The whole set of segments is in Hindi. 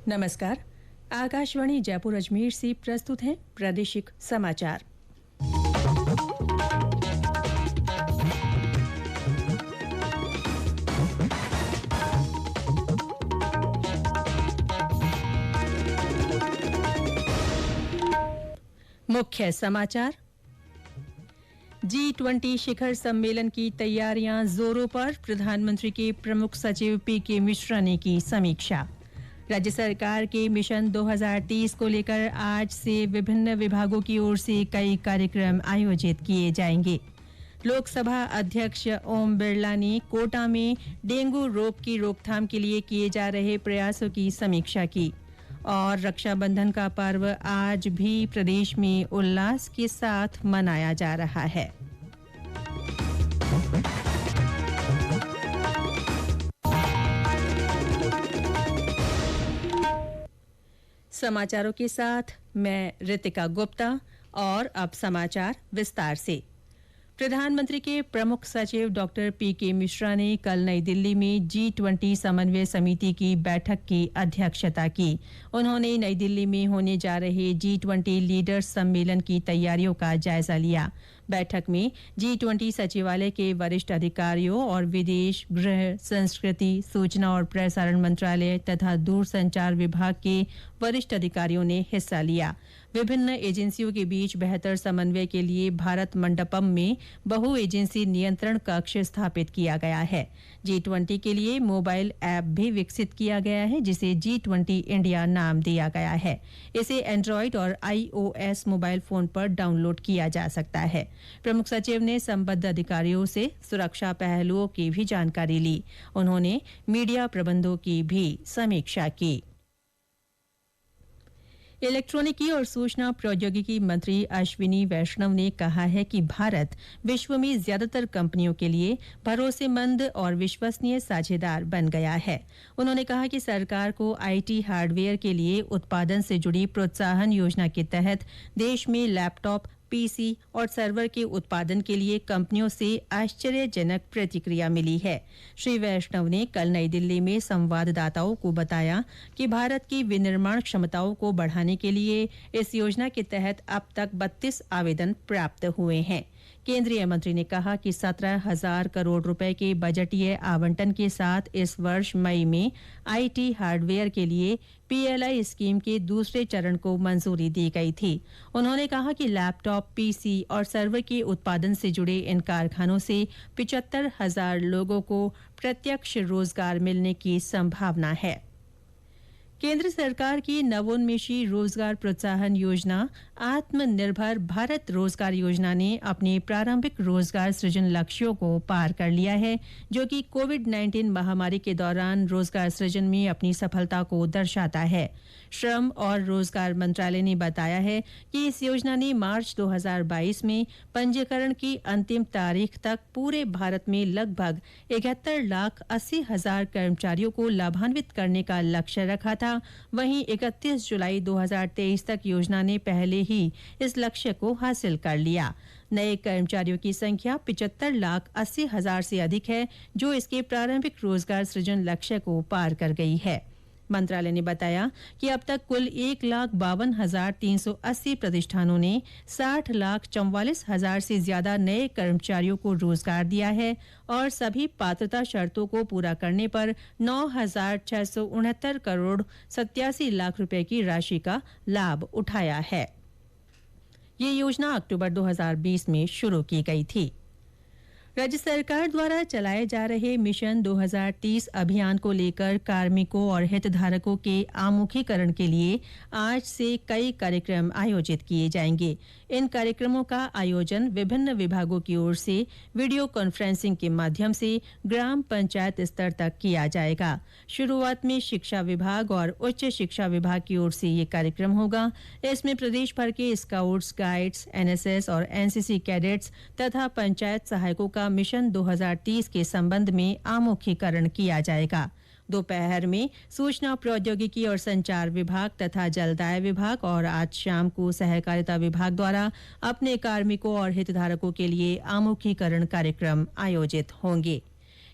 नमस्कार। आकाशवाणी जयपुर अजमेर से प्रस्तुत हैं प्रादेशिक समाचार। मुख्य समाचार। G20 शिखर सम्मेलन की तैयारियां जोरों पर। प्रधानमंत्री के प्रमुख सचिव पीके मिश्रा ने की समीक्षा। राज्य सरकार के मिशन 2030 को लेकर आज से विभिन्न विभागों की ओर से कई कार्यक्रम आयोजित किए जाएंगे। लोकसभा अध्यक्ष ओम बिरला ने कोटा में डेंगू रोग की रोकथाम के लिए किए जा रहे प्रयासों की समीक्षा की। और रक्षाबंधन का पर्व आज भी प्रदेश में उल्लास के साथ मनाया जा रहा है। समाचारों के साथ मैं रितिका गुप्ता। और अब समाचार विस्तार से। प्रधानमंत्री के प्रमुख सचिव डॉक्टर पीके मिश्रा ने कल नई दिल्ली में G20 समन्वय समिति की बैठक की अध्यक्षता की। उन्होंने नई दिल्ली में होने जा रहे G20 लीडर्स सम्मेलन की तैयारियों का जायजा लिया। बैठक में G20 सचिवालय के वरिष्ठ अधिकारियों और विदेश, गृह, संस्कृति, सूचना और प्रसारण मंत्रालय तथा दूरसंचार विभाग के वरिष्ठ अधिकारियों ने हिस्सा लिया। विभिन्न एजेंसियों के बीच बेहतर समन्वय के लिए भारत मंडपम में बहु एजेंसी नियंत्रण कक्ष स्थापित किया गया है। G20 के लिए मोबाइल ऐप भी विकसित किया गया है, जिसे G20 इंडिया नाम दिया गया है। इसे एंड्रॉइड और iOS मोबाइल फोन पर डाउनलोड किया जा सकता है। प्रमुख सचिव ने संबद्ध अधिकारियों से सुरक्षा पहलुओं की भी जानकारी ली। उन्होंने मीडिया प्रबंधों की भी समीक्षा की। इलेक्ट्रॉनिकी और सूचना प्रौद्योगिकी मंत्री अश्विनी वैष्णव ने कहा है कि भारत विश्व में ज्यादातर कंपनियों के लिए भरोसेमंद और विश्वसनीय साझेदार बन गया है। उन्होंने कहा कि सरकार को आईटी हार्डवेयर के लिए उत्पादन से जुड़ी प्रोत्साहन योजना के तहत देश में लैपटॉप, पीसी और सर्वर के उत्पादन के लिए कंपनियों से आश्चर्यजनक प्रतिक्रिया मिली है। श्री वैष्णव ने कल नई दिल्ली में संवाददाताओं को बताया कि भारत की विनिर्माण क्षमताओं को बढ़ाने के लिए इस योजना के तहत अब तक 32 आवेदन प्राप्त हुए हैं। केंद्रीय मंत्री ने कहा कि 17,000 करोड़ रुपए के बजटीय आवंटन के साथ इस वर्ष मई में आईटी हार्डवेयर के लिए पीएलआई स्कीम के दूसरे चरण को मंजूरी दी गई थी। उन्होंने कहा कि लैपटॉप, पीसी और सर्वर के उत्पादन से जुड़े इन कारखानों से 75,000 लोगों को प्रत्यक्ष रोजगार मिलने की संभावना है। केंद्र सरकार की नवोन्मेषी रोजगार प्रोत्साहन योजना आत्मनिर्भर भारत रोजगार योजना ने अपने प्रारंभिक रोजगार सृजन लक्ष्यों को पार कर लिया है, जो कि कोविड-19 महामारी के दौरान रोजगार सृजन में अपनी सफलता को दर्शाता है। श्रम और रोजगार मंत्रालय ने बताया है कि इस योजना ने मार्च 2022 में पंजीकरण की अंतिम तारीख तक पूरे भारत में लगभग 71,80,000 कर्मचारियों को लाभान्वित करने का लक्ष्य रखा था। वहीं 31 जुलाई 2023 तक योजना ने पहले ही इस लक्ष्य को हासिल कर लिया। नए कर्मचारियों की संख्या 75,80,000 से अधिक है, जो इसके प्रारंभिक रोजगार सृजन लक्ष्य को पार कर गई है। मंत्रालय ने बताया कि अब तक कुल 1,52,380 प्रतिष्ठानों ने 60,44,000 से ज्यादा नए कर्मचारियों को रोजगार दिया है और सभी पात्रता शर्तों को पूरा करने पर 9,669 करोड़ 87 लाख रुपए की राशि का लाभ उठाया है। ये योजना अक्टूबर 2020 में शुरू की गई थी। राज्य सरकार द्वारा चलाए जा रहे मिशन 2030 अभियान को लेकर कार्मिकों और हितधारकों के आमुखीकरण के लिए आज से कई कार्यक्रम आयोजित किए जाएंगे। इन कार्यक्रमों का आयोजन विभिन्न विभागों की ओर से वीडियो कॉन्फ्रेंसिंग के माध्यम से ग्राम पंचायत स्तर तक किया जाएगा। शुरुआत में शिक्षा विभाग और उच्च शिक्षा विभाग की ओर से ये कार्यक्रम होगा। इसमें प्रदेश भर के स्काउट्स, गाइड्स, एनएसएस और एनसीसी कैडेट्स तथा पंचायत सहायकों का मिशन 2030 के संबंध में आमुखीकरण किया जाएगा। दोपहर में सूचना प्रौद्योगिकी और संचार विभाग तथा जलदाय विभाग और आज शाम को सहकारिता विभाग द्वारा अपने कार्मिकों और हितधारकों के लिए आमुखीकरण कार्यक्रम आयोजित होंगे।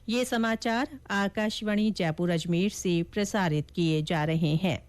ये समाचार आकाशवाणी जयपुर अजमेर से प्रसारित किए जा रहे हैं।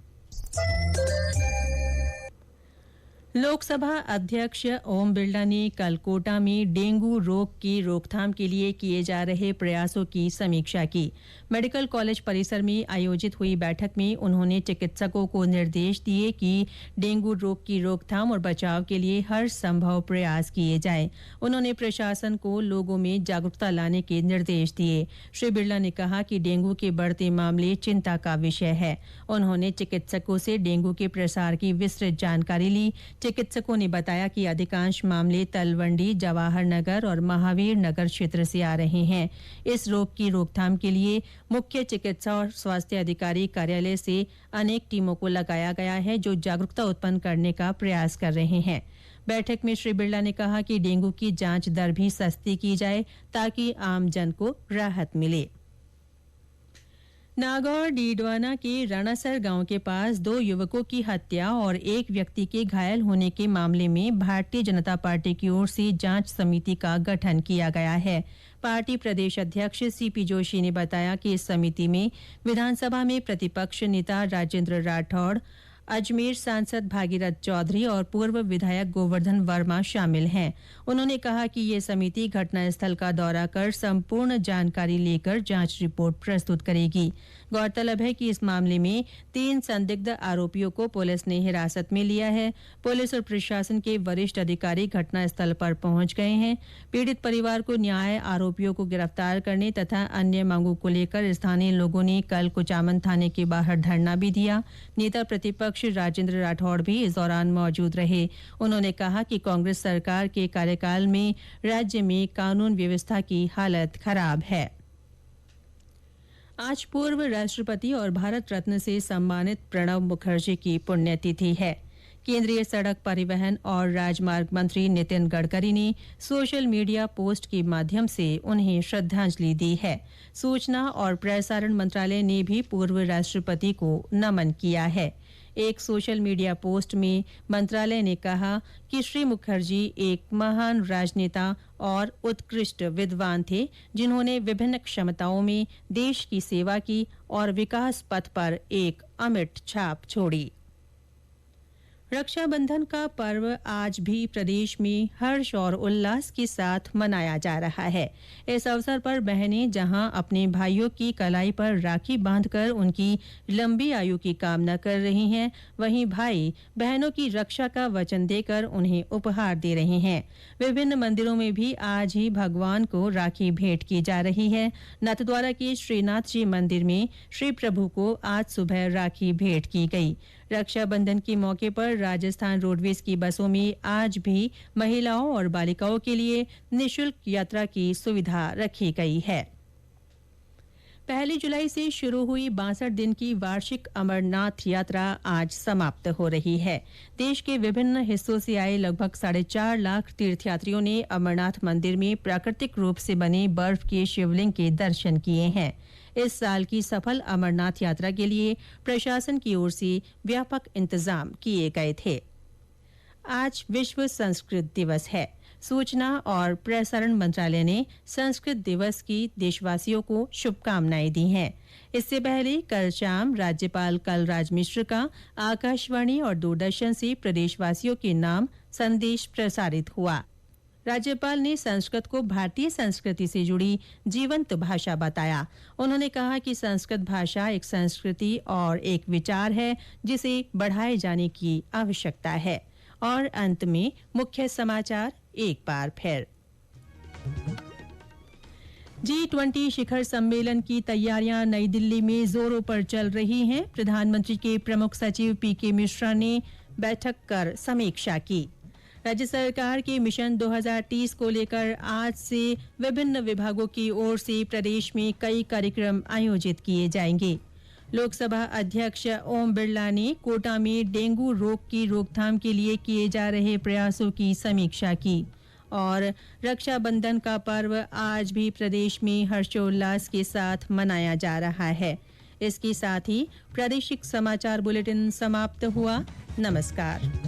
लोकसभा अध्यक्ष ओम बिरला ने कल कोटा में डेंगू रोग की रोकथाम के लिए किए जा रहे प्रयासों की समीक्षा की। मेडिकल कॉलेज परिसर में आयोजित हुई बैठक में उन्होंने चिकित्सकों को निर्देश दिए कि डेंगू रोग की रोकथाम और बचाव के लिए हर संभव प्रयास किए जाएं। उन्होंने प्रशासन को लोगों में जागरूकता लाने के निर्देश दिए। श्री बिरला ने कहा कि डेंगू के बढ़ते मामले चिंता का विषय है। उन्होंने चिकित्सकों से डेंगू के प्रसार की विस्तृत जानकारी ली। चिकित्सकों ने बताया कि अधिकांश मामले तलवंडी, जवाहर नगर और महावीर नगर क्षेत्र से आ रहे हैं। इस रोग की रोकथाम के लिए मुख्य चिकित्सा और स्वास्थ्य अधिकारी कार्यालय से अनेक टीमों को लगाया गया है, जो जागरूकता उत्पन्न करने का प्रयास कर रहे हैं। बैठक में श्री बिरला ने कहा कि डेंगू की जांच दर भी सस्ती की जाए ताकि आमजन को राहत मिले। नागौर डीडवाना के राणासर गांव के पास 2 युवकों की हत्या और एक व्यक्ति के घायल होने के मामले में भारतीय जनता पार्टी की ओर से जांच समिति का गठन किया गया है। पार्टी प्रदेश अध्यक्ष सीपी जोशी ने बताया कि इस समिति में विधानसभा में प्रतिपक्ष नेता राजेंद्र राठौड़, अजमेर सांसद भागीरथ चौधरी और पूर्व विधायक गोवर्धन वर्मा शामिल हैं। उन्होंने कहा कि ये समिति घटनास्थल का दौरा कर संपूर्ण जानकारी लेकर जांच रिपोर्ट प्रस्तुत करेगी। गौरतलब है कि इस मामले में 3 संदिग्ध आरोपियों को पुलिस ने हिरासत में लिया है। पुलिस और प्रशासन के वरिष्ठ अधिकारी घटनास्थल पर पहुंच गए हैं। पीड़ित परिवार को न्याय, आरोपियों को गिरफ्तार करने तथा अन्य मांगों को लेकर स्थानीय लोगों ने कल कुचामन थाने के बाहर धरना भी दिया। नेता प्रतिपक्ष राजेंद्र राठौड़ भी इस दौरान मौजूद रहे। उन्होंने कहा कि कांग्रेस सरकार के कार्यकाल में राज्य में कानून व्यवस्था की हालत खराब है। आज पूर्व राष्ट्रपति और भारत रत्न से सम्मानित प्रणब मुखर्जी की पुण्यतिथि है। केंद्रीय सड़क परिवहन और राजमार्ग मंत्री नितिन गडकरी ने सोशल मीडिया पोस्ट के माध्यम से उन्हें श्रद्धांजलि दी है। सूचना और प्रसारण मंत्रालय ने भी पूर्व राष्ट्रपति को नमन किया है। एक सोशल मीडिया पोस्ट में मंत्रालय ने कहा कि श्री मुखर्जी एक महान राजनेता और उत्कृष्ट विद्वान थे, जिन्होंने विभिन्न क्षमताओं में देश की सेवा की और विकास पथ पर एक अमिट छाप छोड़ी। रक्षाबंधन का पर्व आज भी प्रदेश में हर्ष और उल्लास के साथ मनाया जा रहा है। इस अवसर पर बहनें जहां अपने भाइयों की कलाई पर राखी बांधकर उनकी लंबी आयु की कामना कर रही हैं, वहीं भाई बहनों की रक्षा का वचन देकर उन्हें उपहार दे रहे हैं। विभिन्न मंदिरों में भी आज ही भगवान को राखी भेंट की जा रही है। नाथद्वारा के श्रीनाथ जी मंदिर में श्री प्रभु को आज सुबह राखी भेंट की गई। रक्षाबंधन के मौके पर राजस्थान रोडवेज की बसों में आज भी महिलाओं और बालिकाओं के लिए निःशुल्क यात्रा की सुविधा रखी गई है। 1 जुलाई से शुरू हुई 62 दिन की वार्षिक अमरनाथ यात्रा आज समाप्त हो रही है। देश के विभिन्न हिस्सों से आए लगभग 4.5 लाख तीर्थयात्रियों ने अमरनाथ मंदिर में प्राकृतिक रूप से बने बर्फ के शिवलिंग के दर्शन किए हैं। इस साल की सफल अमरनाथ यात्रा के लिए प्रशासन की ओर से व्यापक इंतजाम किए गए थे। आज विश्व संस्कृत दिवस है। सूचना और प्रसारण मंत्रालय ने संस्कृत दिवस की देशवासियों को शुभकामनाएं दी हैं। इससे पहले कल शाम राज्यपाल कलराज मिश्र का आकाशवाणी और दूरदर्शन से प्रदेशवासियों के नाम संदेश प्रसारित हुआ। राज्यपाल ने संस्कृत को भारतीय संस्कृति से जुड़ी जीवंत भाषा बताया। उन्होंने कहा कि संस्कृत भाषा एक संस्कृति और एक विचार है, जिसे बढ़ाए जाने की आवश्यकता है। और अंत में मुख्य समाचार एक बार फिर। G20 शिखर सम्मेलन की तैयारियां नई दिल्ली में जोरों पर चल रही हैं। प्रधानमंत्री के प्रमुख सचिव पीके मिश्रा ने बैठक कर समीक्षा की। राज्य सरकार के मिशन 2030 को लेकर आज से विभिन्न विभागों की ओर से प्रदेश में कई कार्यक्रम आयोजित किए जाएंगे। लोकसभा अध्यक्ष ओम बिरला ने कोटा में डेंगू रोग की रोकथाम के लिए किए जा रहे प्रयासों की समीक्षा की। और रक्षाबंधन का पर्व आज भी प्रदेश में हर्षोल्लास के साथ मनाया जा रहा है। इसके साथ ही प्रादेशिक समाचार बुलेटिन समाप्त हुआ। नमस्कार।